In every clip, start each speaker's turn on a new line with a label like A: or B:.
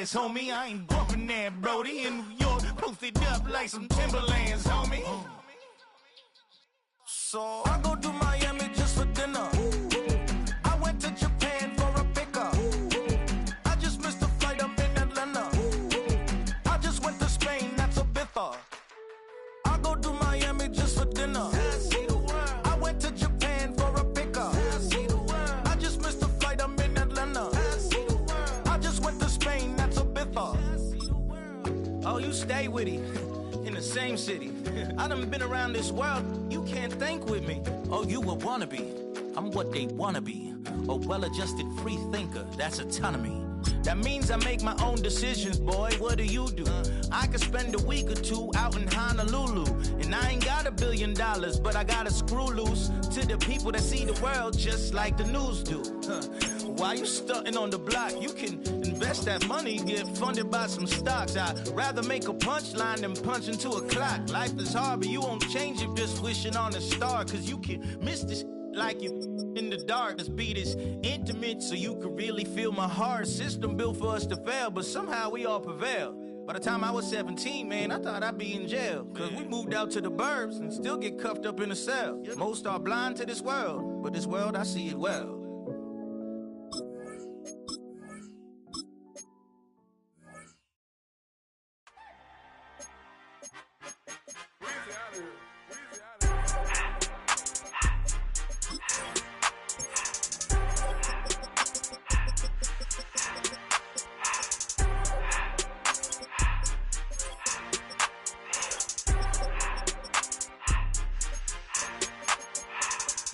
A: ass, homie. I ain't bumping that, Brody. In New York, posted up like some Timberlands, homie. So I go to Miami just for dinner. I went to Japan for a pickup. I just missed a flight, I'm in Atlanta. I just went to Spain, that's Ibiza. I go to Miami just for dinner. I went to Japan for a pickup. I just missed a flight, I'm in Atlanta. I just went to Spain, that's Ibiza. Oh, you stay with him. In the same city. I done been around this world, you can't think with me. Oh, you a wannabe, I'm what they wanna be. A well-adjusted free thinker, that's autonomy. That means I make my own decisions, boy, what do you do? I could spend a week or two out in Honolulu. And I ain't got $1 billion, but I got a screw loose to the people that see the world just like the news do. While you stunting on the block, you can invest that money, get funded by some stocks. I'd rather make a punchline than punch into a clock. Life is hard, but you won't change it just wishing on a star. Cause you can miss this like you in the dark. This beat is intimate, so you can really feel my heart. System built for us to fail, but somehow we all prevail. By the time I was 17, man, I thought I'd be in jail. Cause we moved out to the burbs and still get cuffed up in a cell. Most are blind to this world, but this world, I see it well.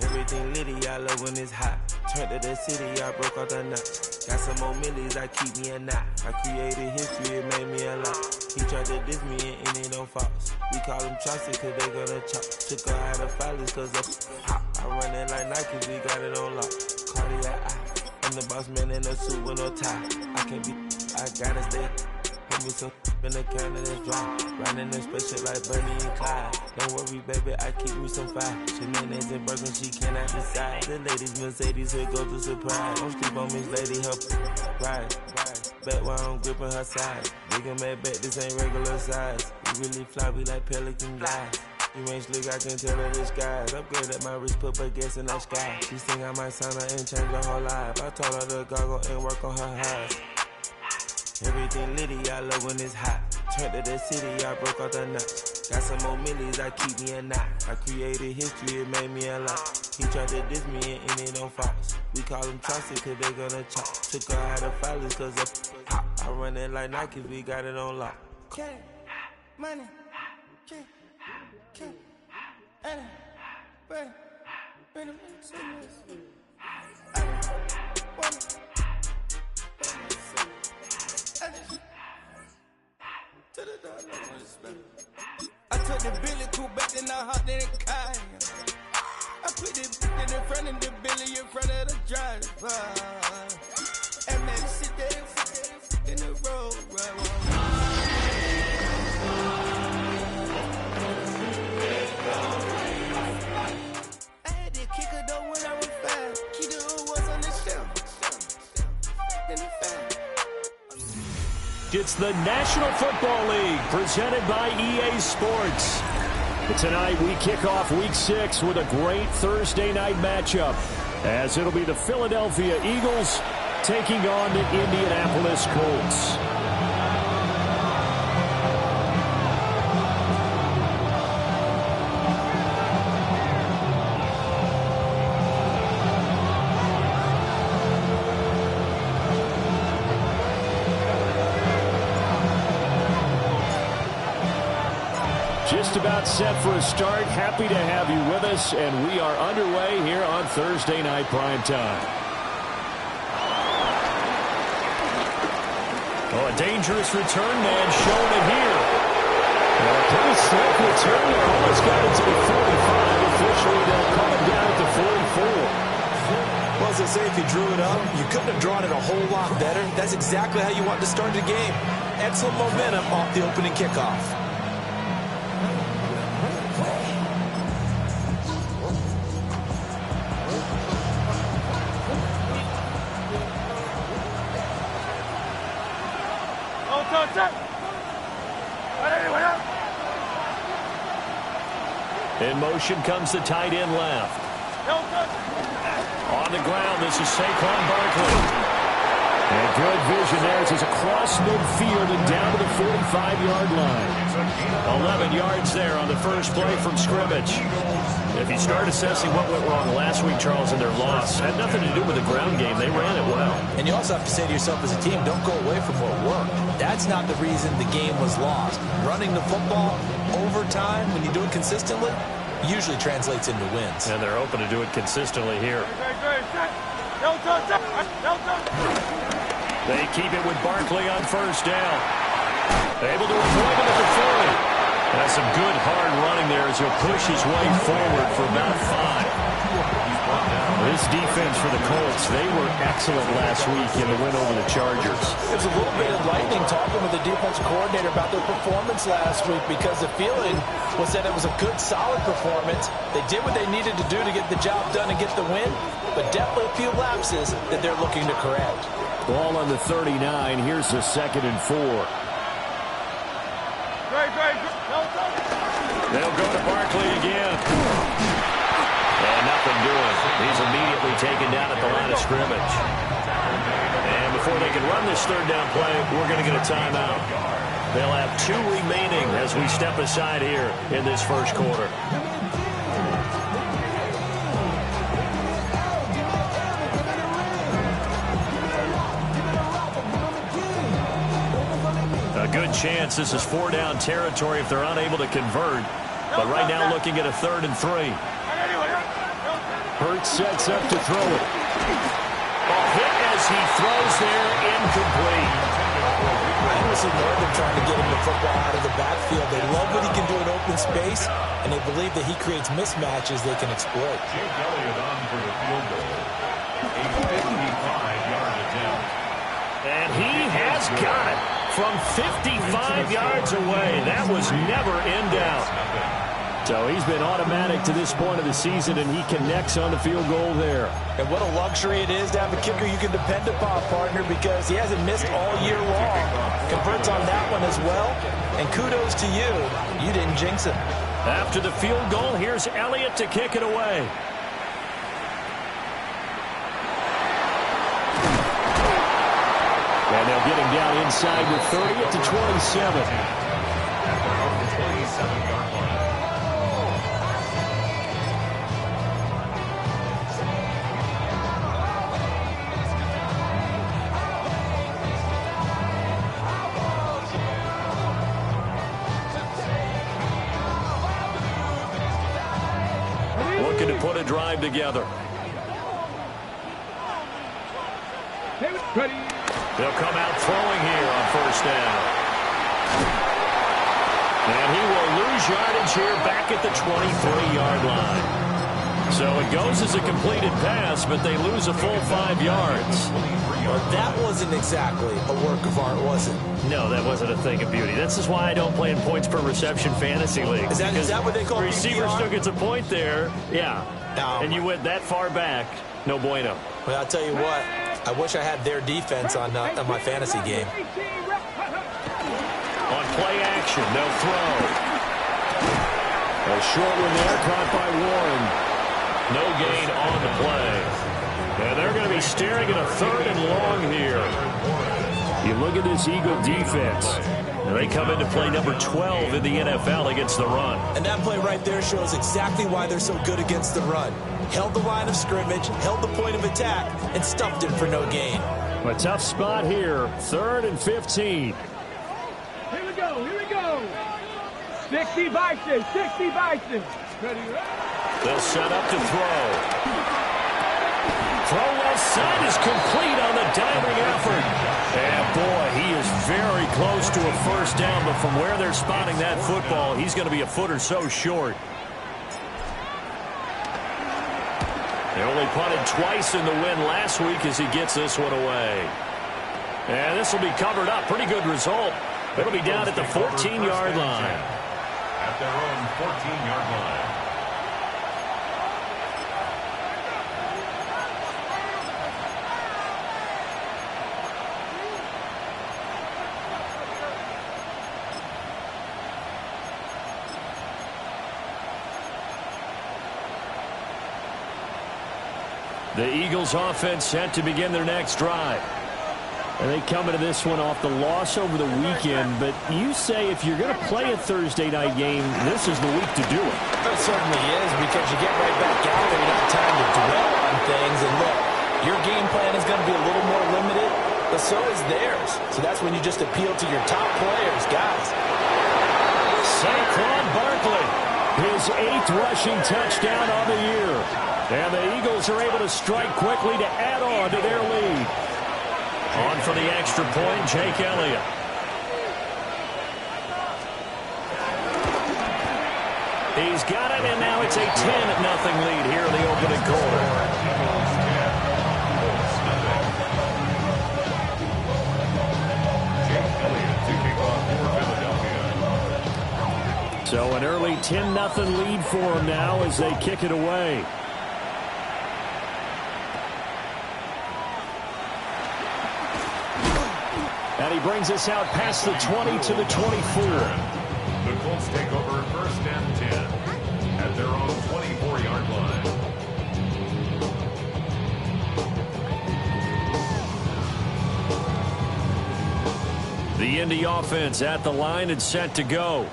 B: Everything litty, I love when it's hot. Turned to the city, I broke out the knot. Got some more millies, I keep me a knot. I created history, it made me a lot. He tried to diss me and it don't false. We call him Chaucer cause they gonna chop. Took her out of filings cause of hot. I run it like Nike, we got it on lock. Cardiac eye, I'm the boss man in a suit with no tie. I can't be, I gotta stay. Put me some in the can and it's dry. Riding in spaceship like Bernie and Clyde. Don't worry, baby, I keep me some fire. Shenanigans and Birkin, she cannot decide. The ladies, Mercedes, here go to surprise. Don't sleep on Miss Lady, help ride. Back while I'm gripping her side. Big and mad back, this ain't regular size. We really fly, we like pelican glide. You ain't slick, I can tell her the skies. Upgrade at my wrist, put baguettes in the sky. She think I might sign her and change her whole life. I told her to goggle and work on her highs. Everything litty, I love when it's hot. Turned to the city, I broke out the knot. Got some more millies, I keep me a knot. I created history, it made me a lot. He tried to diss me and it don't false. We call him Chaucer cause they gonna chop. Took her out of filings cause of hot. I run it like Nike, we got it on lock.
A: Money, money, I took the Billy cool back and I hopped in the car. I put the in front of the Billy in front of the driver. And then sit there in the road. I had that kicker though when I was 5. Key to was on the shelf. In the 5.
C: It's the National Football League presented by EA Sports. Tonight we kick off Week 6 with a great Thursday night matchup, as it'll be the Philadelphia Eagles taking on the Indianapolis Colts. Just about set for a start. Happy to have you with us, and we are underway here on Thursday Night Primetime. Oh, a dangerous return man showing it here. Well, a pretty slick return there. Almost got it to the 45. Officially, they'll call him down at the 44.
D: Well, as I say, if you drew it up, you couldn't have drawn it a whole lot better. That's exactly how you want to start the game. Excellent momentum off the opening kickoff.
C: In motion comes the tight end left. On the ground, this is Saquon Barkley. And good vision there as he's across midfield and down to the 45-yard line. 11 yards there on the first play from scrimmage. If you start assessing what went wrong last week, Charles, in their loss, had nothing to do with the ground game. They ran it well.
D: And you also have to say to yourself as a team, don't go away from what worked. That's not the reason the game was lost. Running the football over time, when you do it consistently, usually translates into wins.
C: And they're open to do it consistently here. They keep it with Barkley on first down. Able to avoid him at the 40. That's some good hard running there as he'll push his way forward for about 5. This defense for the Colts, they were excellent last week in the win over the Chargers.
E: There's a little bit of lightning talking with the defensive coordinator about their performance last week because the feeling was that it was a good, solid performance. They did what they needed to do to get the job done and get the win, but definitely a few lapses that they're looking to correct.
C: Ball on the 39. Here's the 2nd and 4. They'll go to Barkley again. And nothing doing. He's immediately taken down at the line of scrimmage. And before they can run this third down play, we're going to get a timeout. They'll have 2 remaining as we step aside here in this first quarter. A good chance this is 4-down territory if they're unable to convert. But right now looking at a 3rd and 3. Hurts sets up to throw it. A hit as he throws there, incomplete.
E: I honestly know they're trying to get him the football out of the backfield. They love what he can do in open space, and they believe that he creates mismatches they can exploit.
F: Jake Elliott on for the field goal. A 55-yard attempt.
C: And he has got it from 55 yards away. That was never in doubt. So he's been automatic to this point of the season, and he connects on the field goal there.
E: And what a luxury it is to have a kicker you can depend upon, partner, because he hasn't missed all year long. Converts on that one as well. And kudos to you. You didn't jinx him.
C: After the field goal, here's Elliott to kick it away. And they'll get him down inside the 30 at the 27. Looking to put a drive together. They'll come out throwing here on first down. And he will lose yardage here back at the 23-yard line. So it goes as a completed pass, but they lose a full 5 yards.
E: Well, that wasn't exactly a work of art, was it?
C: No, that wasn't a thing of beauty. This is why I don't play in points per reception fantasy leagues.
E: Is that what they call
C: the receiver
E: PPR?
C: still gets a point there. Yeah.
E: No.
C: And you went that far back. No bueno.
E: Well, I'll tell you what. I wish I had their defense on my fantasy game.
C: On play action, they'll throw. A short one there, caught by Warren. No gain on the play. And they're going to be staring at a 3rd and long here. You look at this Eagle defense. And they come into play number 12 in the NFL against the run.
E: And that play right there shows exactly why they're so good against the run. Held the line of scrimmage, held the point of attack, and stuffed him for no gain.
C: A tough spot here. 3rd and 15.
G: Here we go. 60 Bison. Ready?
C: They'll set up to throw. Throw left side is complete on the diving effort. And boy, he is very close to a first down, but from where they're spotting that football, he's going to be a foot or so short. They only punted twice in the win last week as he gets this one away. And this will be covered up. Pretty good result. It'll be down at the 14-yard line.
F: At their own 14-yard line.
C: The Eagles offense set to begin their next drive. And they come into this one off the loss over the weekend, but you say if you're going to play a Thursday night game, this is the week to do it.
E: It certainly is, because you get right back out there. You don't have time to dwell on things. And look, your game plan is going to be a little more limited, but so is theirs. So that's when you just appeal to your top players, guys.
C: Saquon Barkley, his 8th rushing touchdown on the year. And the Eagles are able to strike quickly to add on to their lead. On for the extra point, Jake Elliott. He's got it, and now it's a 10-0 lead here in the opening quarter. So an early 10-0 lead for them now as they kick it away. And he brings us out past the 20 to the 24.
F: The Colts take over 1st and 10 at their own 24-yard line.
C: The Indy offense at the line and set to go.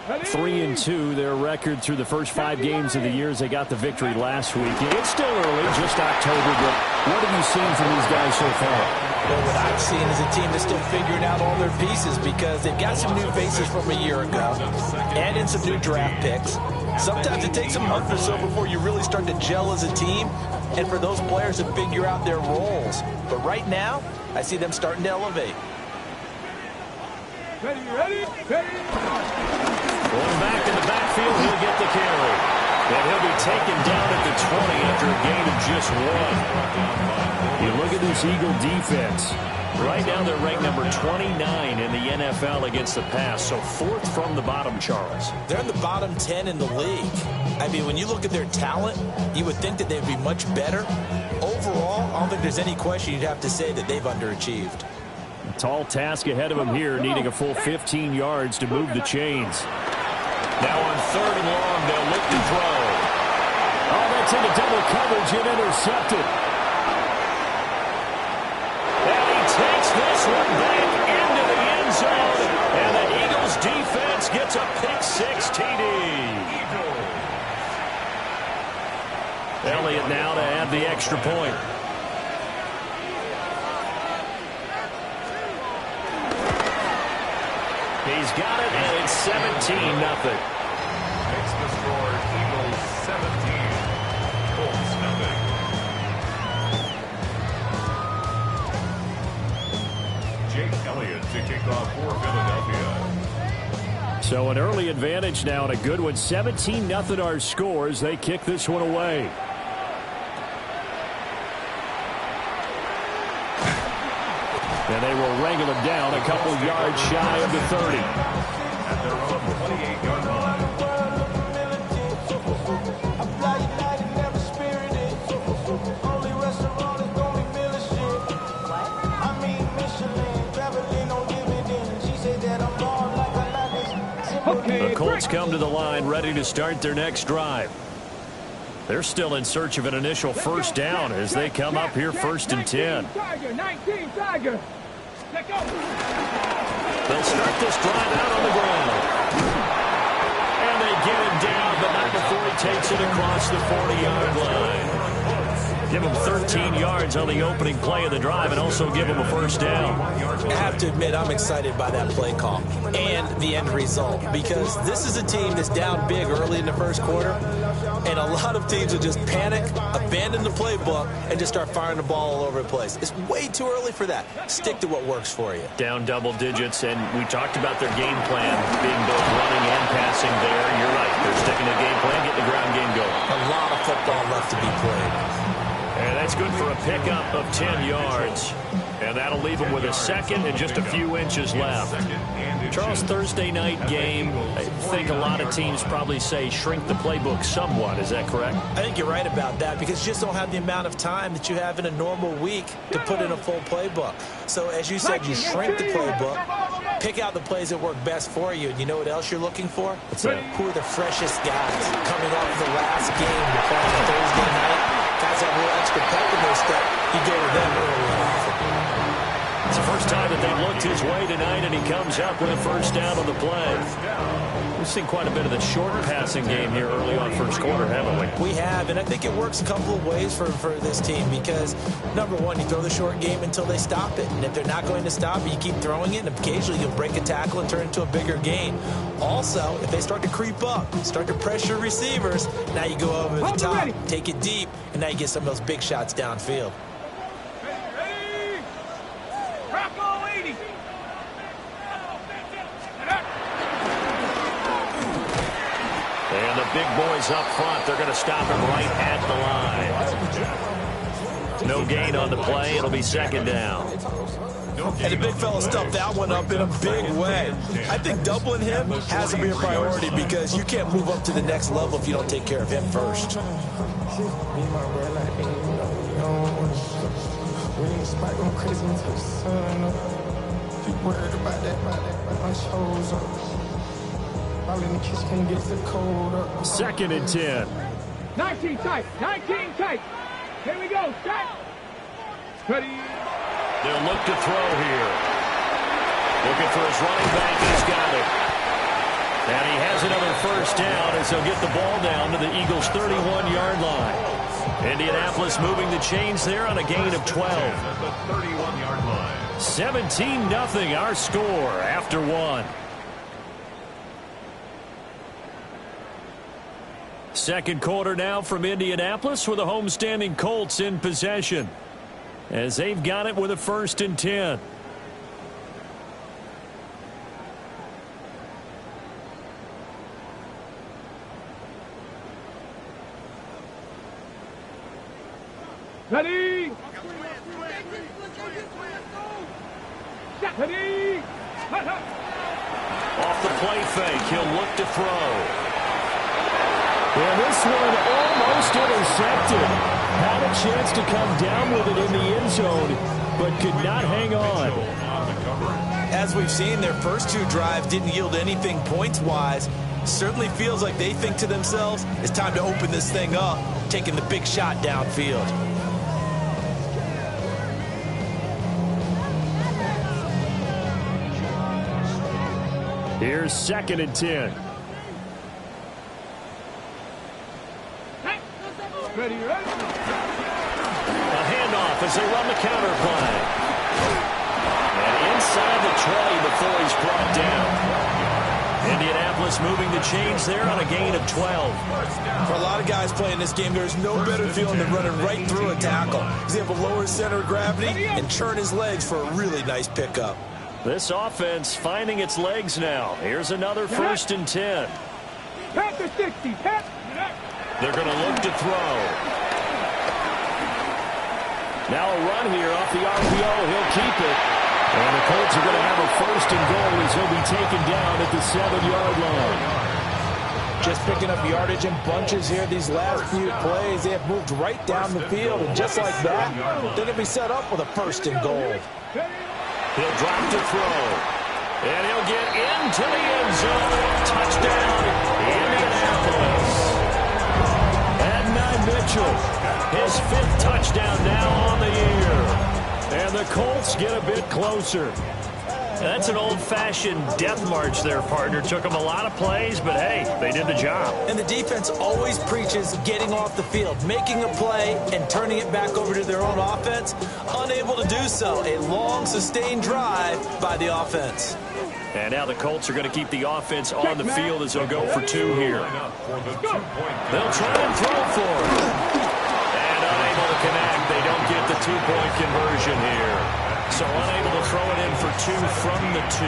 C: 3-2, their record through the first 5 games of the year as they got the victory last week. It's still early, just October, but what have you seen from these guys so far?
E: Well, what I've seen is a team that's still figuring out all their pieces, because they've got some new faces from a year ago and in some new draft picks. Sometimes it takes a month or so before you really start to gel as a team and for those players to figure out their roles. But right now, I see them starting to elevate.
G: Ready?
C: Going back in the backfield, he'll get the carry. And he'll be taken down at the 20 after a gain of just 1. You look at this Eagle defense. Right now they're ranked number 29 in the NFL against the pass. So 4th from the bottom, Charles.
E: They're in the bottom 10 in the league. I mean, when you look at their talent, you would think that they'd be much better. Overall, I don't think there's any question you'd have to say that they've underachieved.
C: A tall task ahead of him here, needing a full 15 yards to move the chains. Now on 3rd and long, they'll look to throw. Oh, that's into double coverage and intercepted. And he takes this one back into the end zone. And the Eagles defense gets a pick-6 TD. Elliott now to add the extra point. He's got it, and it's 17-0.
F: Makes the score Eagles 17, Colts 0. Jake Elliott to kick off for Philadelphia.
C: So an early advantage now and a good one. 17-0 our score as they kick this one away. And they will wrangle him down a couple yards shy of the 30.
F: At their own 28-yard line.
C: The Colts come to the line ready to start their next drive. They're still in search of an initial first down as they come up here 1st and 10.
G: 19 Tiger.
C: They'll start this drive out on the ground. And they get him down, but not before he takes it across the 40-yard line. Give him 13 yards on the opening play of the drive and also give him a first down.
E: I have to admit, I'm excited by that play call and the end result, because this is a team that's down big early in the first quarter, and a lot of teams will just panic, abandon the playbook, and just start firing the ball all over the place. It's way too early for that. Stick to what works for you.
C: Down double digits, and we talked about their game plan being both running and passing there. You're right. They're sticking to the game plan, getting the ground game going.
E: A lot of football left to be played.
C: And that's good for a pickup of 10 yards. And that'll leave them with a second and just a few inches left. Charles, Thursday night game, I think a lot of teams probably say shrink the playbook somewhat. Is that correct?
E: I think you're right about that, because you just don't have the amount of time that you have in a normal week to put in a full playbook. So as you said, you shrink the playbook, pick out the plays that work best for you. And you know what else you're looking for? Who are the freshest guys coming off the last game to play on Thursday night? Guys have real
C: tonight, and he comes up with a first down on the play. We've seen quite a bit of the short passing game here early on first quarter, haven't we?
E: We have, and I think it works a couple of ways for this team because, number one, you throw the short game until they stop it. And if they're not going to stop it, you keep throwing it, and occasionally you'll break a tackle and turn it into a bigger gain. Also, if they start to creep up, start to pressure receivers, now you go over the top, take it deep, and now you get some of those big shots downfield.
C: And the big boys up front, they're going to stop him right at the line. No gain on the play. It'll be second down.
E: And the big fella stuffed that one up in a big way. I think doubling him has to be a priority because you can't move up to the next level if you don't take care of him first.
C: Second and 10.
G: 19 tight. 19 tight. Here we go. Set. Ready.
C: They'll look to throw here. Looking for his running back. He's got it. And he has another first down as he'll get the ball down to the Eagles' 31-yard line. Indianapolis moving the chains there on a gain of 12.
F: At the 31-yard line.
C: 17-0 our score after one. Second quarter now from Indianapolis with the homestanding Colts in possession as they've got it with a 1st and 10.
G: Ready. Ready.
C: Off the play fake, he'll look to throw.
H: And this one almost intercepted. Had a chance to come down with it in the end zone, but could not hang on.
E: As we've seen, their first two drives didn't yield anything points-wise. Certainly feels like they think to themselves, it's time to open this thing up, taking the big shot downfield.
C: Here's 2nd and 10.
G: Ready, ready.
C: A handoff as they run the counter play. And inside the 20 before he's brought down. Indianapolis moving the chains there on a gain of 12.
E: For a lot of guys playing this game, there's no better feeling than running right through a tackle. He's able to lower his center of gravity and turn his legs for a really nice pickup.
C: This offense finding its legs now. Here's another 1st and 10.
G: Tap the 60. Tap.
C: They're going to look to throw. Now a run here off the RPO. He'll keep it. And the Colts are going to have a 1st and goal as he'll be taken down at the 7-yard line.
E: Just picking up yardage in bunches here these last few plays. They have moved right down the field, and just like that, they're going to be set up with a 1st and goal.
C: He'll drop to throw. And he'll get into the end zone. Touchdown, Indianapolis. Mitchell, his 5th touchdown now on the year. And the Colts get a bit closer. That's an old-fashioned death march there, partner. Took them a lot of plays, but hey, they did the job.
E: And the defense always preaches getting off the field, making a play, and turning it back over to their own offense. Unable to do so. A long, sustained drive by the offense.
C: And now the Colts are going to keep the offense on the field as they'll go for 2 here. They'll try and throw for it. And unable to connect. They don't get the 2-point conversion here. So unable to throw it in for 2 from the 2.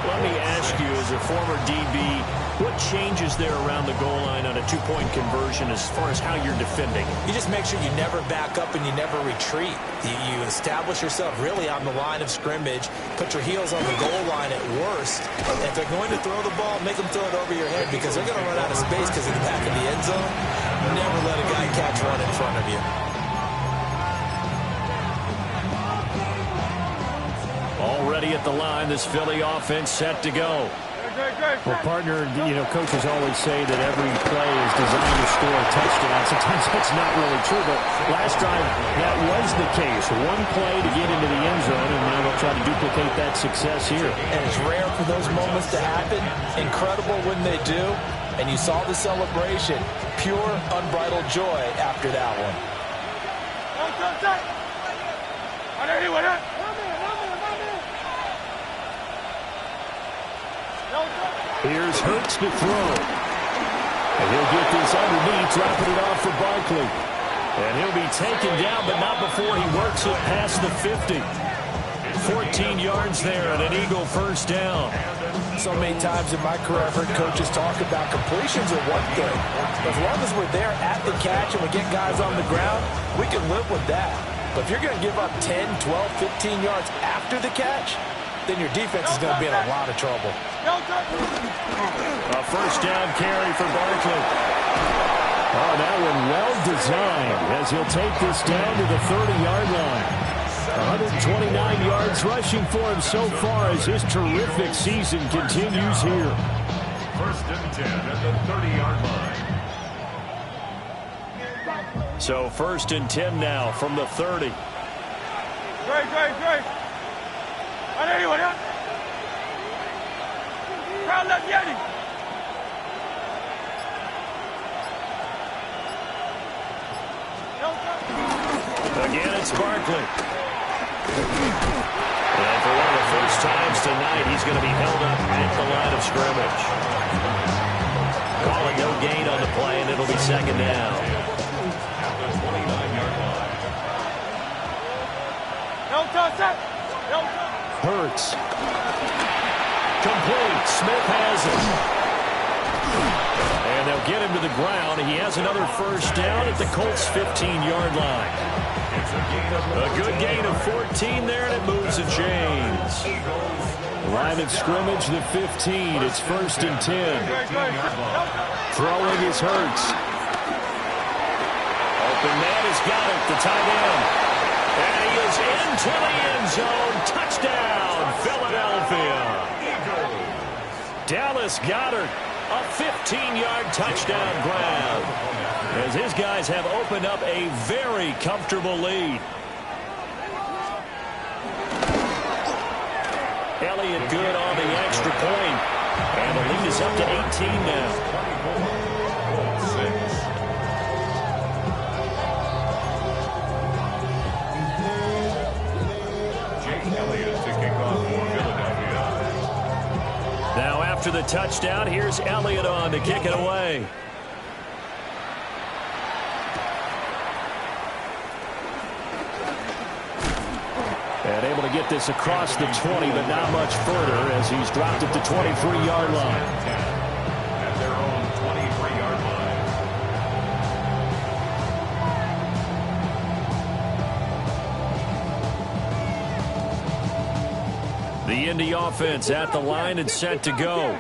C: Let me ask you, as a former DB, what changes there around the goal line on a 2-point conversion as far as how you're defending?
E: You just make sure you never back up and you never retreat. You establish yourself really on the line of scrimmage, put your heels on the goal line at worst. And if they're going to throw the ball, make them throw it over your head because they're going to run out of space because of the back of the end zone. Never let a guy catch one in front of you.
C: Already at the line, this Philly offense set to go. Well, partner, coaches always say that every play is designed to score a touchdown. Sometimes that's not really true, but last drive, that was the case. One play to get into the end zone, and now they'll try to duplicate that success here.
E: And it's rare for those moments to happen. Incredible when they do. And you saw the celebration. Pure, unbridled joy after that one.
C: Here's Hurts to throw. And he'll get this underneath, dropping it off for Barkley. And he'll be taken down, but not before he works it past the 50. 14 yards there and an Eagle first down.
E: So many times in my career, I've heard coaches talk about completions are one thing. As long as we're there at the catch and we get guys on the ground, we can live with that. But if you're going to give up 10, 12, 15 yards after the catch, then your defense is going to be in a lot of trouble.
C: A first down carry for Barkley. Oh, that one well designed as he'll take this down to the 30-yard line. 129 yards rushing for him so far as his terrific season continues here.
F: First and 10 at the 30-yard line.
C: So first and 10 now from the 30. Again, it's Barkley. And for one of the first times tonight, he's going to be held up at the line of scrimmage. Call it no gain on the play, and it'll be second down.
F: At the 29-yard line.
C: Hurts. Complete. Smith has it. And they'll get him to the ground. He has another first down at the Colts' 15-yard line. A good gain of 14 there, and it moves the chains. Line of scrimmage, the 15. It's first and 10. Throwing is Hurts. Open man has got it, the tight end. And he is into the end zone. Touchdown, Philadelphia. Dallas Goedert, a 15-yard touchdown grab, as his guys have opened up a very comfortable lead. Elliott good on the extra point, and the lead is up to 18 now. Now after the touchdown, here's Elliott on to kick it away. And able to get this across the 20, but not much further as he's dropped at the 23-yard line.
F: At their own 23-yard line.
C: The Indy offense at the line and set to go.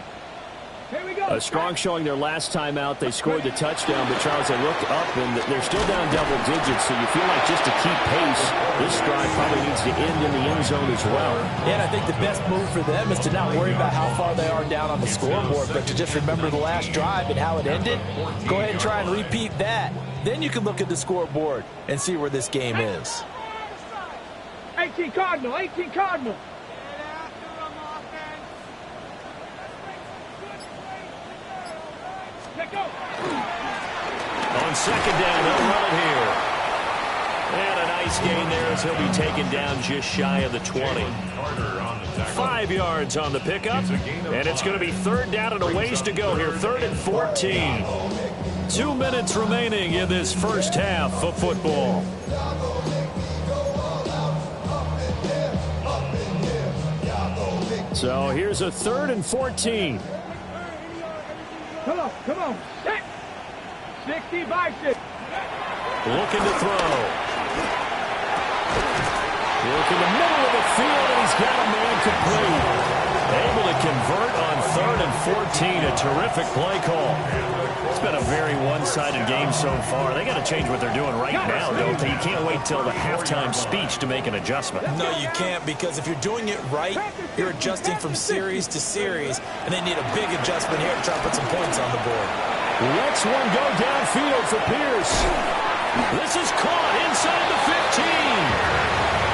C: A strong showing their last time out. They scored the touchdown, but Charles, they looked up and they're still down double digits, so you feel like just to keep pace, this drive probably needs to end in the end zone as well.
E: Yeah, and I think the best move for them is to not worry about how far they are down on the scoreboard, but to just remember the last drive and how it ended. Go ahead and try and repeat that. Then you can look at the scoreboard and see where this game is.
G: 18 Cardinal, 18 Cardinal.
C: On second down, they'll run it here. And a nice gain there as he'll be taken down just shy of the 20. 5 yards on the pickup, and it's going to be third down and a ways to go here. 3rd and 14. 2 minutes remaining in this first half of football. So here's a 3rd and 14.
G: Come on. Set. 60 by 6.
C: Looking to throw. Look in the middle of the field, and he's got a man complete. Able to convert on 3rd and 14. A terrific play call. It's been a very one-sided game so far. They got to change what they're doing right now, don't they? You can't wait till the halftime speech to make an adjustment.
E: No, you can't, because if you're doing it right, you're adjusting from series to series, and they need a big adjustment here to try to put some points on the board.
C: Let's one go downfield for Pierce. This is caught inside the 15.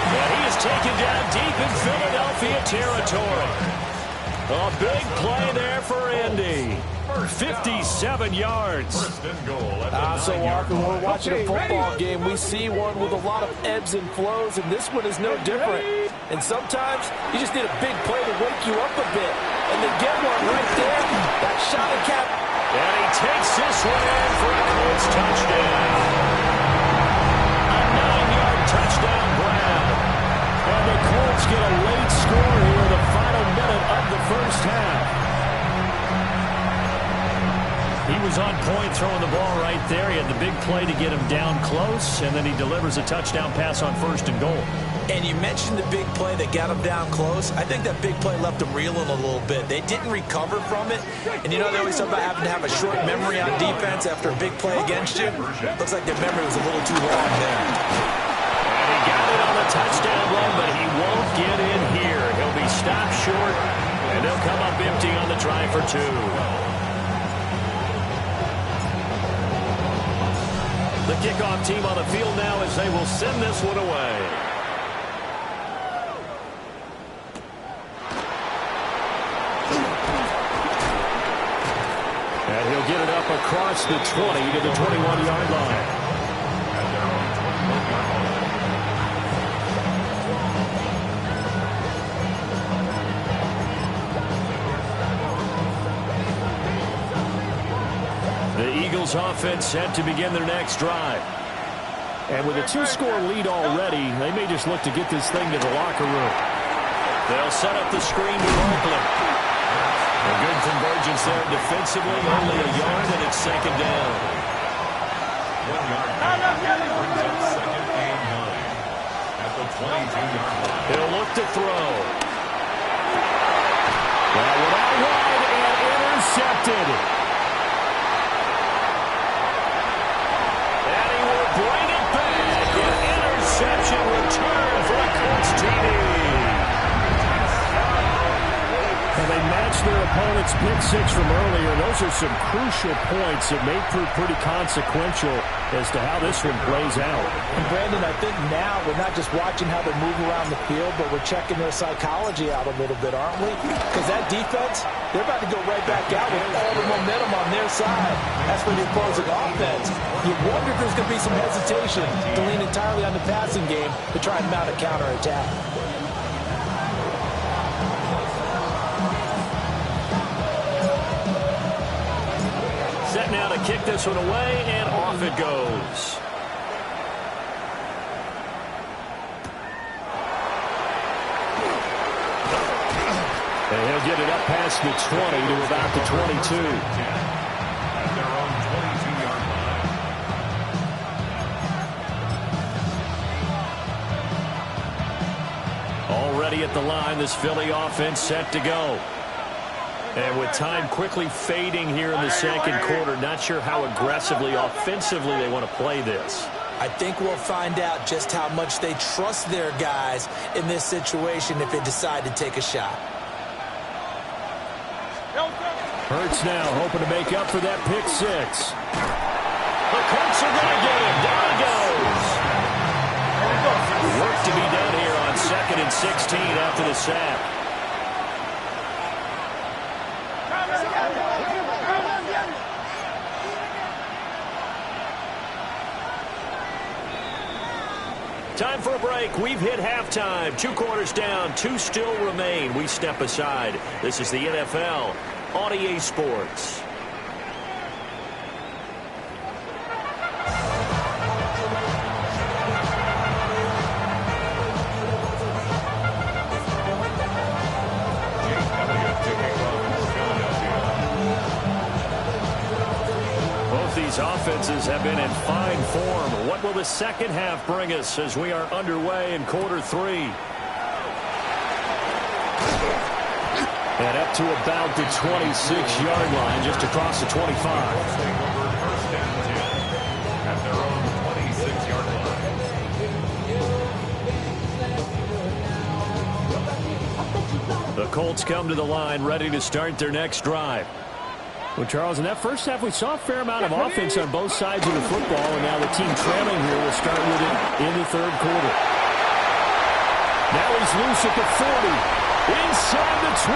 C: And he is taken down deep in Philadelphia territory. A big play there for Indy. 57 yards.
E: So often we're watching a football game, we see one with a lot of ebbs and flows, and this one is no different. And sometimes you just need a big play to wake you up a bit. And they get one right there. That shot at cap.
C: And he takes this one in for a Colts touchdown. A 9-yard touchdown grab. And the Colts get a late score here in the final minute of the first half. He was on point throwing the ball right there. He had the big play to get him down close, and then he delivers a touchdown pass on 1st and goal.
E: And you mentioned the big play that got him down close. I think that big play left him reeling a little bit. They didn't recover from it. And you know, they always talk about having to have a short memory on defense after a big play against you. Looks like their memory was a little too long there.
C: And he got it on the touchdown run, but he won't get in here. He'll be stopped short, and they'll come up empty on the try for 2. The kickoff team on the field now as they will send this one away. And he'll get it up across the 20 to the 21-yard line. Offense set to begin their next drive. And with a 2-score lead already, they may just look to get this thing to the locker room. They'll set up the screen to Oakland. A good convergence there defensively, only a yard, and it's 2nd down.
F: 1 yard brings up 2nd and 9 at the 22-yard line.
C: He'll look to throw. That one out wide and intercepted. Bring it back. An interception return for a Colts TD. And they matched their opponent's pick 6 from earlier. Those are some crucial points that may prove pretty consequential as to how this one plays out.
E: And Brandon, I think now we're not just watching how they move around the field, but we're checking their psychology out a little bit, aren't we? Because that defense, they're about to go right back out with all the momentum on their side. That's for the opposing offense. You wonder if there's going to be some hesitation to lean entirely on the passing game to try and mount a counterattack.
C: Set now to kick this one away, and off it goes. And he'll get it up past the 20 to about the 22.
F: At their own 22-yard line.
C: Already at the line, this Philly offense set to go. And with time quickly fading here in the 2nd quarter, not sure how aggressively, offensively they want to play this.
E: I think we'll find out just how much they trust their guys in this situation if they decide to take a shot.
C: Hurts now hoping to make up for that pick 6. The Colts are going to get him. Down he goes. Work to be done here on 2nd and 16 after the sack. Time for a break. We've hit halftime. 2 quarters down. 2 still remain. We step aside. This is the NFL on EA Sports. Both these offenses have been in fine form. What will the second half bring us as we are underway in quarter 3? And up to about the 26-yard line, just across the 25.
F: Take over first and 10 at their own 26-yard line.
C: The Colts come to the line, ready to start their next drive. Well, Charles, in that first half, we saw a fair amount of offense on both sides of the football, and now the team trailing here will start with it in the third quarter. Now he's loose at the 40. Inside the 20.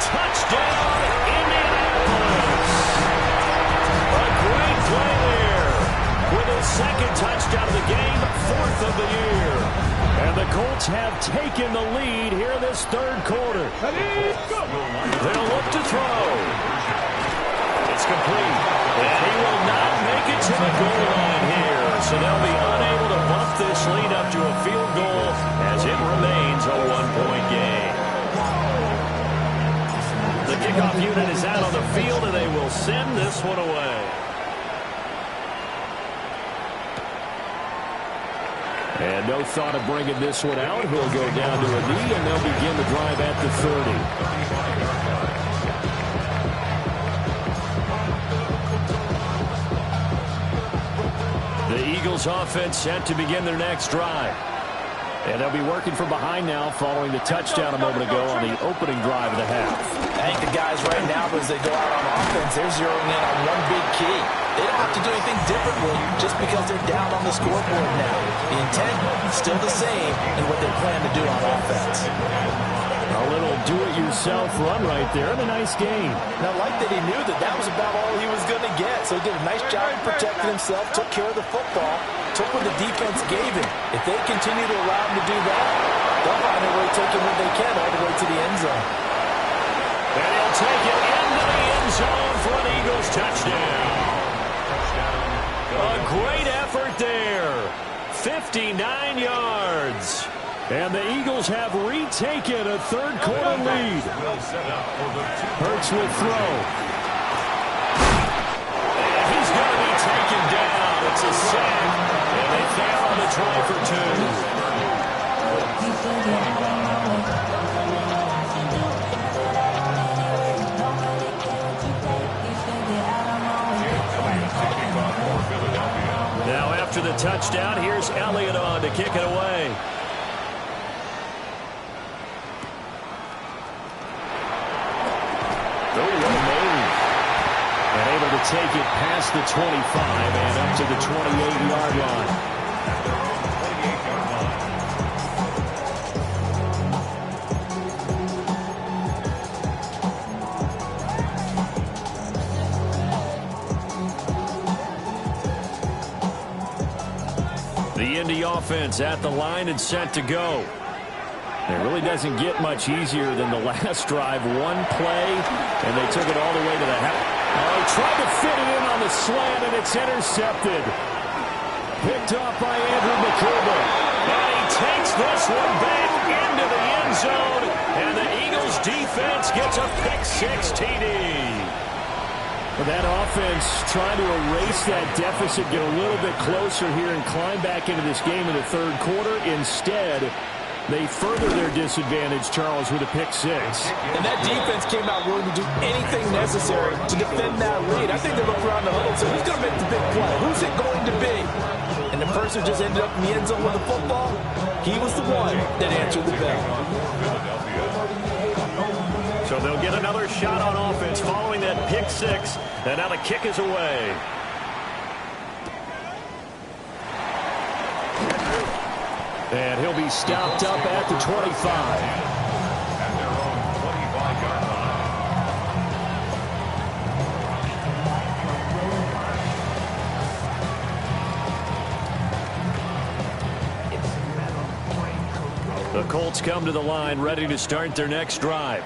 C: Touchdown, Indianapolis. A great play there. With his second touchdown of the game, fourth of the year. And the Colts have taken the lead here in this third quarter. They'll look to throw. It's complete. And he will not make it to the goal line here. So they'll be unable to bump this lead up to a field goal as it remains a one-point game. The kickoff unit is out on the field, and they will send this one away. And no thought of bringing this one out. He'll go down to a knee, and they'll begin the drive at the 30. The Eagles offense set to begin their next drive. And they'll be working from behind now following the touchdown a moment ago on the opening drive of the half.
E: I think the guys right now, as they go out on offense, they're zeroing in on one big key. They don't have to do anything differently just because they're down on the scoreboard now. The intent is still the same in what they plan to do on offense.
C: A little do-it-yourself run right there and a nice gain.
E: And I like that he knew that that was about all he was going to get. So he did a nice job of protecting himself, took care of the football, took what the defense gave him. If they continue to allow him to do that, they'll find a way taking what they can all the way to the end zone.
C: And he'll take it into the end zone for an Eagles touchdown. A great effort there. 59 yards. And the Eagles have retaken a third quarter lead. Hurts will throw. And he's going to be taken down. It's a sack. And they fail on the try for two. Now after the touchdown, here's Elliott on to kick it away. And able to take it past the 25 and up to the 28-yard line. The Indy offense at the line and set to go. It really doesn't get much easier than the last drive. One play, and they took it all the way to the half. Oh, he tried to fit it in on the slant, and it's intercepted. Picked off by Andrew McCouba. And he takes this one back into the end zone, and the Eagles defense gets a pick-six TD. Well, that offense trying to erase that deficit, get a little bit closer here, and climb back into this game in the third quarter. Instead, they further their disadvantage, Charles, with a pick-six.
E: And that defense came out willing to do anything necessary to defend that lead. I think they looked around the huddle and said, who's going to make the big play? Who's it going to be? And the person who just ended up in the end zone with the football, he was the one that answered the bell.
C: So they'll get another shot on offense following that pick-six. And now the kick is away. And he'll be stopped up at the 25.
F: At their own 25-yard line.
C: The Colts come to the line ready to start their next drive.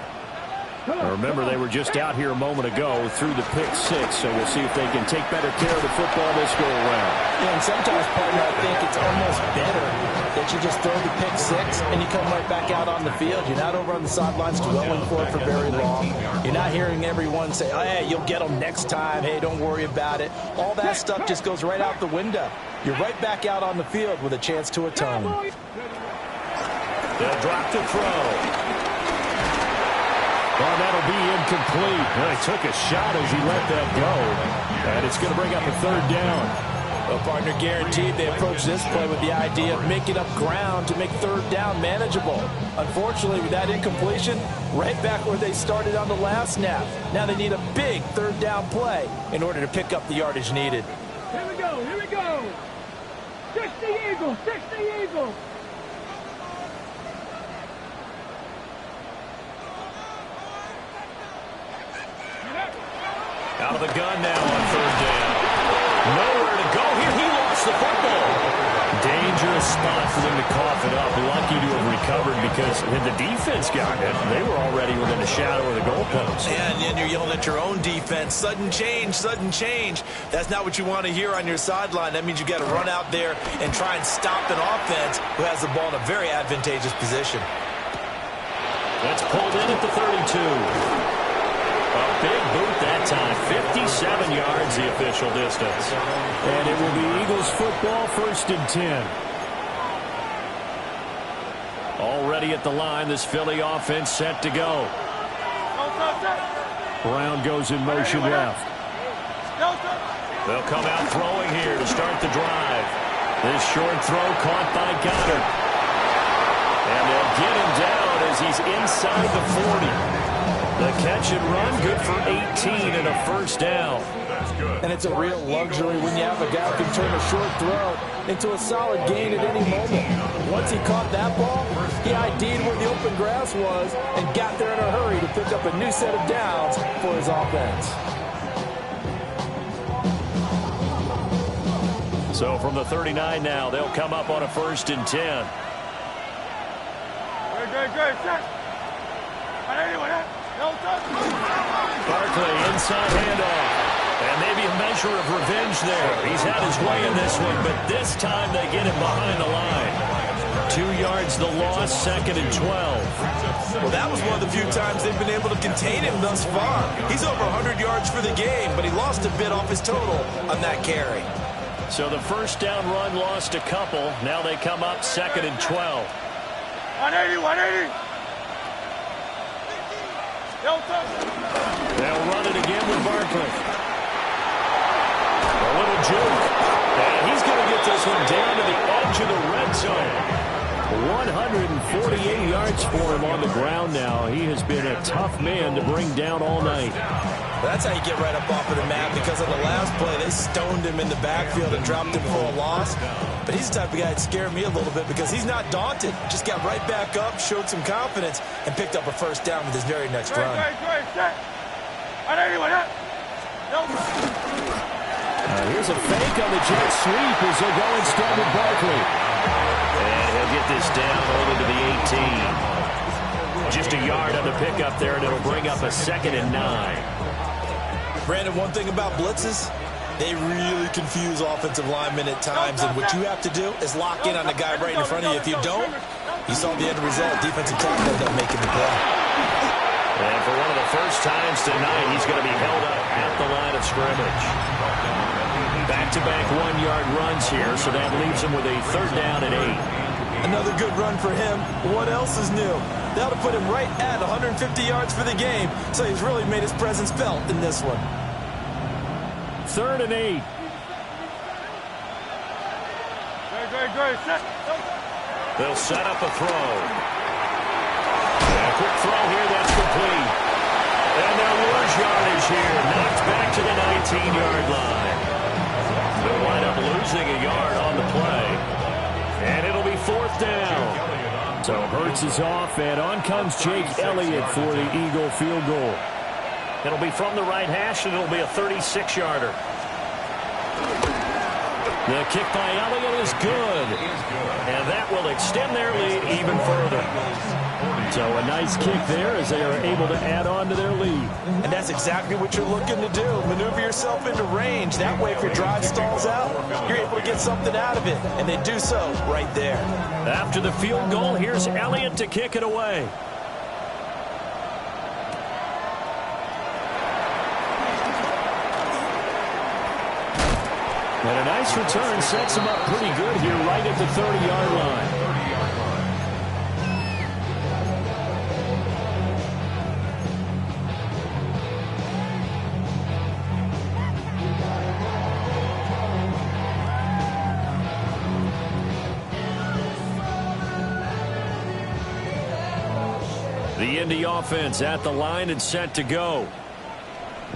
C: Now remember, they were just out here a moment ago through the pick-six, so we'll see if they can take better care of the football this go-around.
E: Yeah, and sometimes, partner, I think it's almost better that you just throw the pick-six and you come right back out on the field. You're not over on the sidelines dwelling for it for very long. You're not hearing everyone say, oh, hey, you'll get them next time. Hey, don't worry about it. All that stuff just goes right out the window. You're right back out on the field with a chance to atone.
C: They'll drop to throw. Oh, that'll be incomplete. Well, he took a shot as he let that go. And it's going to bring up a third down.
E: Well, partner, guaranteed they approach this play with the idea of making up ground to make third down manageable. Unfortunately, with that incompletion, right back where they started on the last snap. Now they need a big third down play in order to pick up the yardage needed.
G: Here we go, here we go. 60 Eagles, 60 Eagles.
C: Out of the gun now on third down. Nowhere to go here. He lost the football. Dangerous spot for them to cough it up. Lucky to have recovered because when the defense got it, they were already within a shadow of the goalpost.
D: And you're yelling at your own defense. Sudden change, sudden change. That's not what you want to hear on your sideline. That means you got to run out there and try and stop an offense who has the ball in a very advantageous position.
C: That's pulled in at the 32. A big boot that time. 57 yards the official distance.
H: And it will be Eagles football, 1st and 10.
C: Already at the line, this Philly offense set to go.
H: Brown goes in motion left.
C: They'll come out throwing here to start the drive. This short throw caught by Goddard. And they'll get him down as he's inside the 40. The catch and run, good for 18 and a first down.
E: And it's a real luxury when you have a guy who can turn a short throw into a solid gain at any moment. Once he caught that ball, he ID'd where the open grass was and got there in a hurry to pick up a new set of downs for his offense.
C: So from the 39 now, they'll come up on a 1st and 10. Barkley inside handoff. And maybe a measure of revenge there. He's had his way in this one, but this time they get him behind the line. 2 yards the loss, 2nd and 12.
D: Well, that was one of the few times they've been able to contain him thus far. He's over 100 yards for the game, but he lost a bit off his total on that carry.
C: So the first down run lost a couple. Now they come up 2nd and 12.
G: 180, 180.
C: They'll run it again with Barkley. A little juke. And he's going to get this one down to the edge of the red zone. 148 yards for him on the ground now. He has been a tough man to bring down all night.
D: That's how you get right up off of the map, because on the last play, they stoned him in the backfield and dropped him for a loss. But he's the type of guy that scared me a little bit because he's not daunted. Just got right back up, showed some confidence, and picked up a first down with his very next run.
C: Here's a fake on the jet sweep as they go instead with Barkley. And he'll get this down only to the 18. Just a yard on the pickup there, and it'll bring up a 2nd and 9.
D: Brandon, one thing about blitzes, they really confuse offensive linemen at times, and what you have to do is lock in on the guy right in front of you. If you don't, you saw the end result. Defensive tackle ended up making the play.
C: And for one of the first times tonight, he's going to be held up at the line of scrimmage. Back-to-back 1-yard runs here, so that leaves him with a 3rd down and 8.
D: Another good run for him. What else is new? That'll put him right at 150 yards for the game, so he's really made his presence felt in this one.
C: 3rd and 8. They'll set up a throw. And a quick throw here, that's complete. And they'll lose yardage here. Knocked back to the 19-yard line. They'll wind up losing a yard on the play. And it'll be 4th down. So Hurts is off, and on comes Jake Elliott for the Eagle field goal. It'll be from the right hash, and it'll be a 36-yarder. The kick by Elliott is good. And that will extend their lead even further. So a nice kick there as they are able to add on to their lead.
D: And that's exactly what you're looking to do. Maneuver yourself into range. That way, if your drive stalls out, you're able to get something out of it. And they do so right there.
C: After the field goal, here's Elliott to kick it away. And a nice return sets him up pretty good here right at the 30-yard line. The Indy offense at the line and set to go.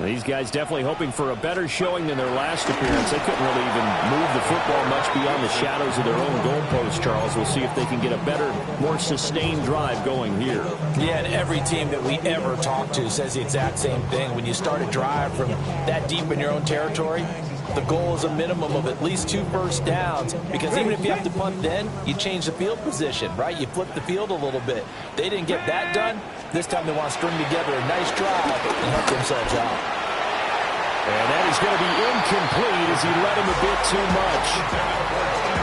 C: These guys definitely hoping for a better showing than their last appearance. They couldn't really even move the football much beyond the shadows of their own goalpost, Charles. We'll see if they can get a better, more sustained drive going here.
E: Yeah, and every team that we ever talk to says the exact same thing. When you start a drive from that deep in your own territory, the goal is a minimum of at least 2 first downs, because even if you have to punt then, you change the field position, right? You flip the field a little bit. They didn't get that done. This time they want to string together a nice drive and help themselves out.
C: And that is going to be incomplete as he led him a bit too much.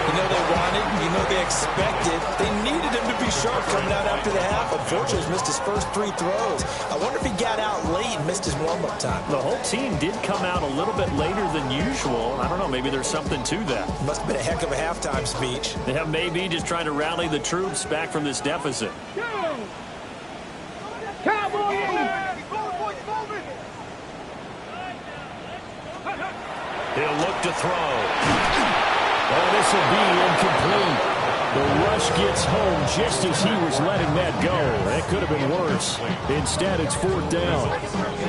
D: You know they wanted, you know they expected. They needed him to be sharp coming out after the half. Unfortunately, he's missed his first 3 throws. I wonder if he got out late and missed his warm-up time.
C: The whole team did come out a little bit later than usual. I don't know, maybe there's something to that.
D: Must have been a heck of a halftime speech.
C: Yeah, maybe just trying to rally the troops back from this deficit. He'll look to throw. Oh, this will be incomplete. The rush gets home just as he was letting that go. That could have been worse. Instead, it's 4th down.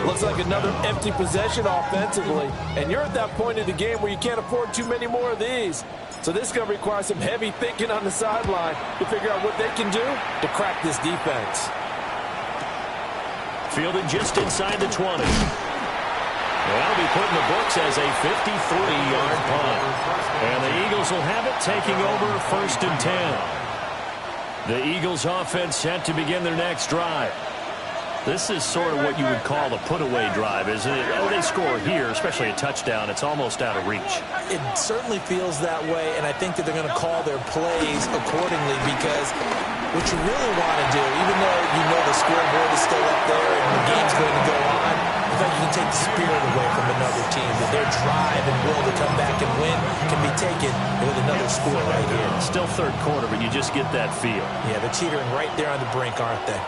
E: Looks like another empty possession offensively. And you're at that point in the game where you can't afford too many more of these. So this is going to require some heavy thinking on the sideline to figure out what they can do to crack this defense.
C: Fielded just inside the 20. That'll be put in the books as a 53-yard punt. And the Eagles will have it, taking over 1st and 10. The Eagles offense set to begin their next drive. This is sort of what you would call a put-away drive, isn't it? Oh, they score here, especially a touchdown. It's almost out of reach.
D: It certainly feels that way, and I think that they're going to call their plays accordingly, because what you really want to do, even though you know the scoreboard is still up there and the game's going to go on, I think you can take the spirit away from another team, that their drive and will to come back and win can be taken with another score right here.
C: Still 3rd quarter, but you just get that feel.
D: Yeah, they're teetering right there on the brink, aren't they?
C: A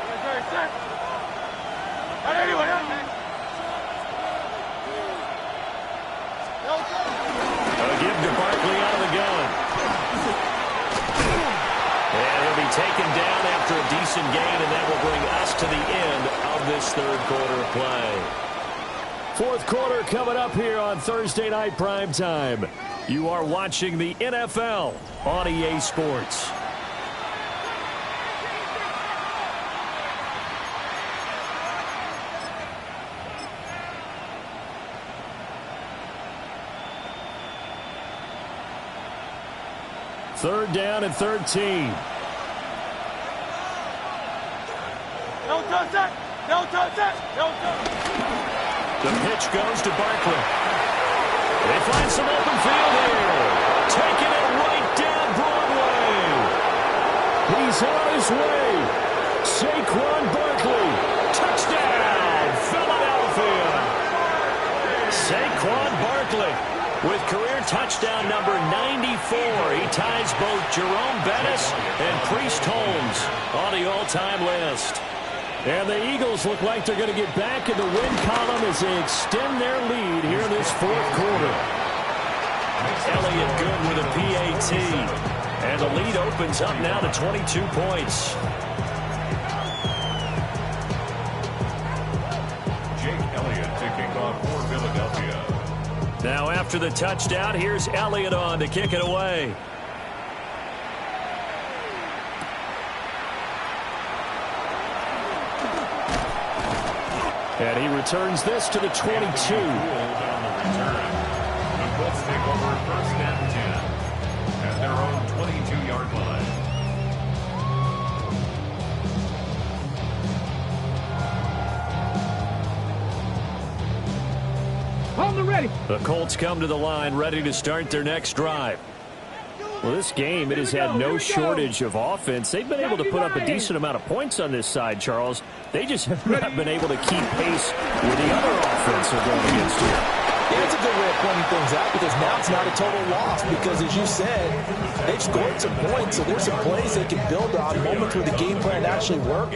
C: give to Barkley out of the gun. And he'll be taken down after a decent gain, and that will bring us to the end of this 3rd quarter play. 4th quarter coming up here on Thursday Night Primetime. You are watching the NFL on EA Sports. Third down and 13.
G: Don't touch that! Don't touch that! Don't touch that!
C: The pitch goes to Barkley. They find some open field here. Taking it right down Broadway. He's on his way. Saquon Barkley. Touchdown, Philadelphia. Saquon Barkley with career touchdown number 94. He ties both Jerome Bettis and Priest Holmes on the all-time list. And the Eagles look like they're going to get back in the win column as they extend their lead here in this 4th quarter. Elliott good with a PAT. And the lead opens up now to 22 points.
F: Jake Elliott to kick off for Philadelphia.
C: Now after the touchdown, here's Elliott on to kick it away. And he returns this to the 22.
F: On the return. The Colts take over 1st and 10 at their own 22-yard line.
G: Hold them ready.
C: The Colts come to the line ready to start their next drive. Well, this game, it has had no shortage of offense. They've been able to put up a decent amount of points on this side, Charles. They just have not been able to keep pace with the other offense they're going against here.
E: Yeah, it's a good way of pointing things out, because now it's not a total loss, because as you said, they've scored some points, so there's some plays they can build on, moments where the game plan actually worked.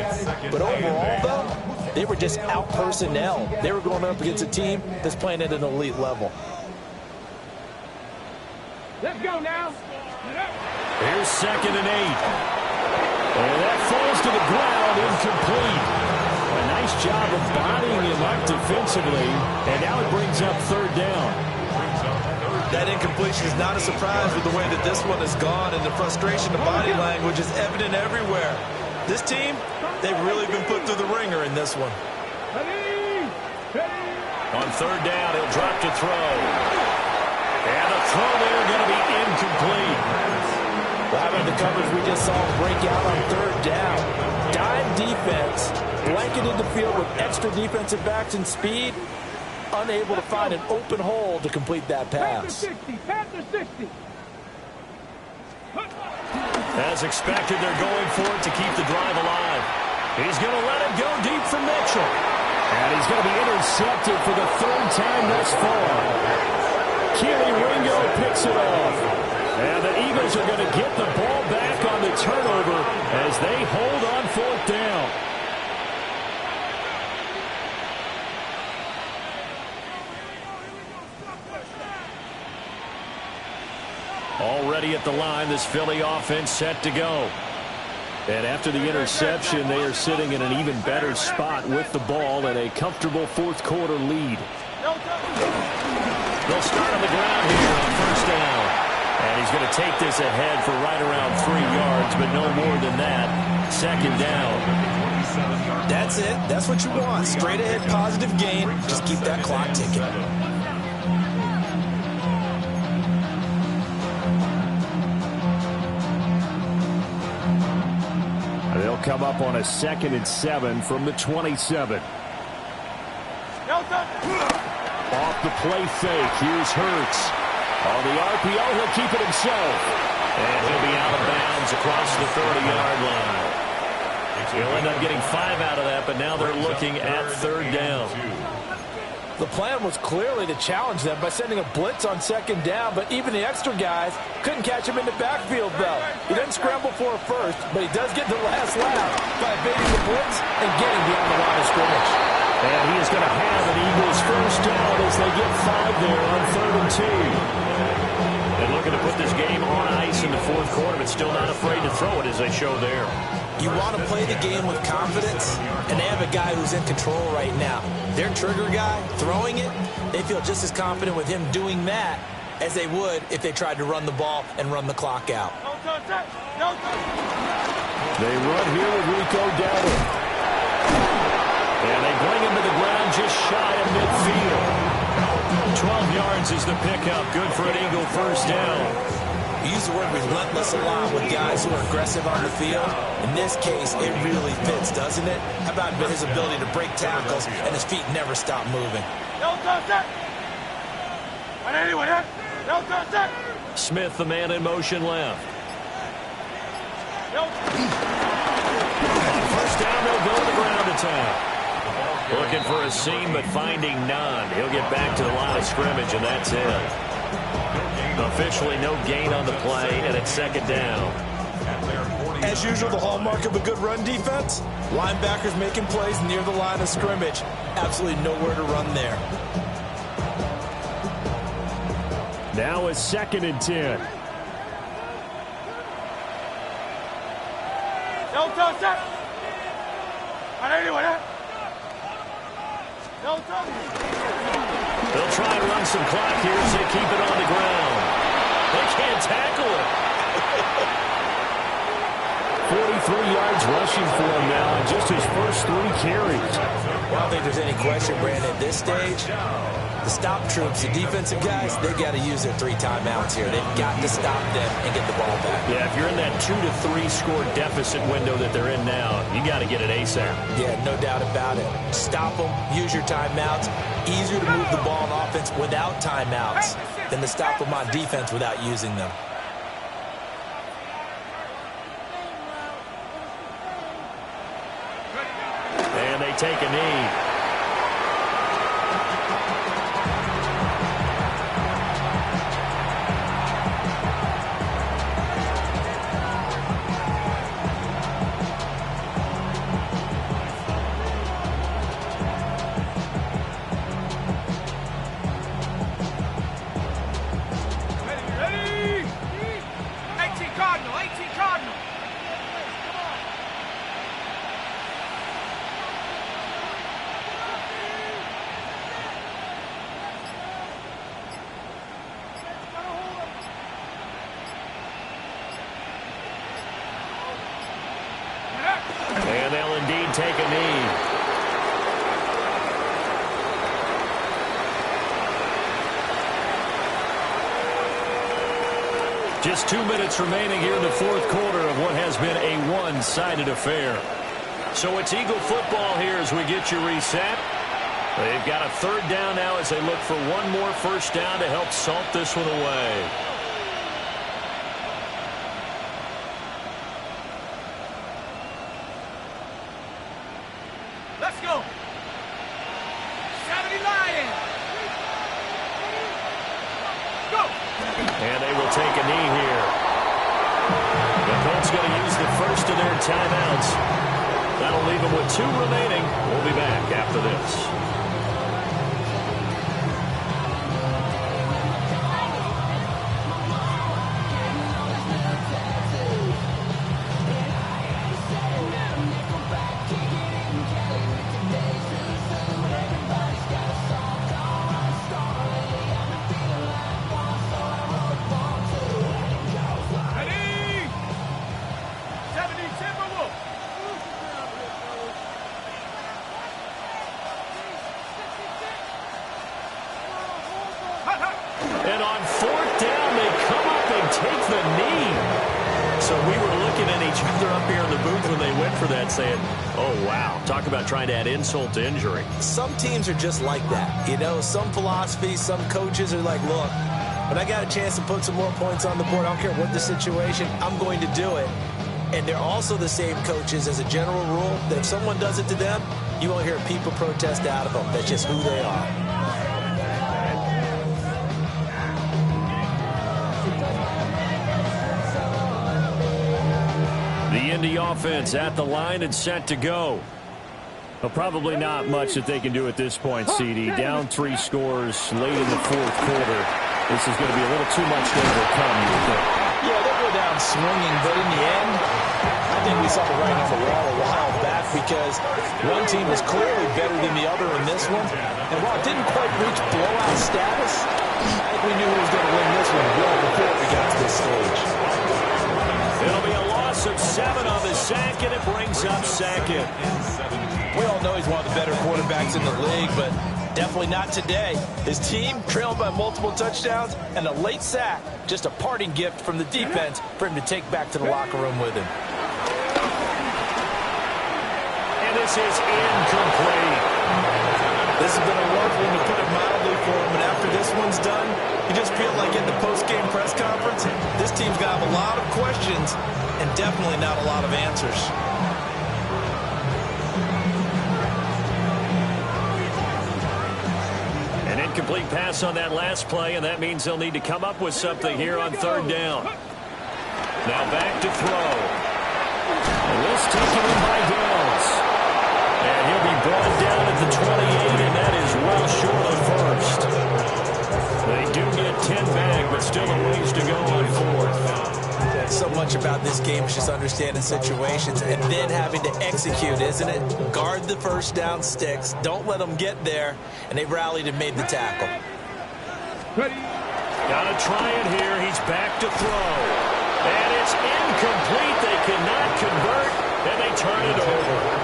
E: But overall, though, they were just out personnel. They were going up against a team that's playing at an elite level.
G: Let's go now.
C: Here's 2nd and 8. And that falls to the ground, incomplete. A nice job of bodying him up defensively, and now it brings up third down.
D: That incompletion is not a surprise with the way that this one has gone, and the frustration, the body language is evident everywhere. This team, they've really been put through the ringer in this one.
C: On third down, he'll drop to throw. And the throw there going to be incomplete.
E: Well, how about the coverage we just saw break out on third down? Dime defense, blanketed the field with extra defensive backs and speed, unable to find an open hole to complete that pass.
G: Panther 60.
C: As expected, they're going for it to keep the drive alive. He's going to let it go deep for Mitchell. And he's going to be intercepted for the third time thus far. Keely Ringo picks it off. And the Eagles are going to get the ball back on the turnover as they hold on fourth down. Already at the line, this Philly offense set to go. And after the interception, they are sitting in an even better spot with the ball and a comfortable fourth quarter lead. They'll start on the ground here on first down. And he's going to take this ahead for right around 3 yards, but no more than that. Second down.
D: That's it. That's what you want. Straight ahead, positive gain. Just keep that clock ticking.
C: They'll come up on a 2nd and 7 from the 27. Off the play fake. Here's Hurts. On the RPO, he'll keep it himself. And he'll be out of bounds across the 30-yard line. He'll end up getting 5 out of that, but now they're looking at third down.
E: The plan was clearly to challenge them by sending a blitz on second down, but even the extra guys couldn't catch him in the backfield, though. He doesn't scramble for a first, but he does get the last lap by evading the blitz and getting beyond the line of scrimmage.
C: And he is going to have an Eagles first down as they get 5 there on 3rd and 2. And looking to put this game on ice in the fourth quarter, but still not afraid to throw it as they show there.
D: You want to play the game with confidence, and they have a guy who's in control right now. Their trigger guy, throwing it, they feel just as confident with him doing that as they would if they tried to run the ball and run the clock out.
C: They run here with Rico Dowdle. And they bring him to the ground just shy of midfield. 12 yards is the pickup. Good for an Eagle first down.
D: We use the word relentless a lot with guys who are aggressive on the field. In this case, it really fits, doesn't it? How about his ability to break tackles and his feet never stop moving?
C: Smith, the man in motion left. On first down, they'll go to the ground attack. Looking for a seam, but finding none. He'll get back to the line of scrimmage, and that's it. Officially no gain on the play, and it's second down.
D: As usual, the hallmark of a good run defense, linebackers making plays near the line of scrimmage. Absolutely nowhere to run there.
C: Now it's 2nd and 10. They'll try and run some clock here as they keep it on the ground. They can't tackle it. 43 yards rushing for him now in just his first 3 carries.
D: Well, I don't think there's any question, Brandon, at this stage, the stop troops, the defensive guys, they got to use their 3 timeouts here. They've got to stop them and get the ball back.
C: Yeah, if you're in that 2 to 3 score deficit window that they're in now, you got to get it ASAP.
D: Yeah, no doubt about it. Stop them, use your timeouts. Easier to move the ball on offense without timeouts than to stop them on defense without using them.
C: And they take a knee. will indeed take a knee. Just 2 minutes remaining here in the fourth quarter of what has been a one-sided affair. So it's Eagle football here as we get you reset. They've got a third down now as they look for one more first down to help salt this one away.
G: Let's go. 70 Lions. Go.
C: And they will take a knee here. The Colts going to use the first of their timeouts. That'll leave them with 2 remaining. We'll be back after this. And on fourth down, they come up and take the knee. So we were looking at each other up here in the booth when they went for that, saying, oh, wow, talk about trying to add insult to injury.
D: Some teams are just like that. You know, some philosophies, some coaches are like, look, when I got a chance to put some more points on the board, I don't care what the situation, I'm going to do it. And they're also the same coaches as a general rule that if someone does it to them, you won't hear people protest out of them. That's just who they are.
C: The Indy offense at the line and set to go. Well, probably not much that they can do at this point, CD. Down 3 scores late in the fourth quarter. This is going to be a little too much to overcome, you would think.
E: Yeah, they'll go down swinging, but in the end, I think we saw the writing on the wall a while back because one team was clearly better than the other in this one. And while it didn't quite reach blowout status, I think we knew who was going to win this one well before we got to this stage.
C: It'll be a loss of 7 on the sack, and it brings up Sackett.
E: We all know he's one of the better quarterbacks in the league, but definitely not today. His team trailed by multiple touchdowns, and a late sack, just a parting gift from the defense for him to take back to the locker room with him.
C: And this is incomplete.
D: This has been a rough one, to put it mildly, for him. And after this one's done, you just feel like at the post-game press conference, this team's got a lot of questions and definitely not a lot of answers.
C: An incomplete pass on that last play, and that means they'll need to come up with something here on third down. Now back to throw. And this taken in by Downs. And he'll be brought down at the 28, and that is well short of first. They do get 10 back, but still a ways to go on fourth.
D: So much about this game is just understanding situations and then having to execute, isn't it? Guard the first down sticks. Don't let them get there. And they rallied and made the tackle.
C: Got to try it here. He's back to throw. And it's incomplete. They cannot convert, and they turn it over.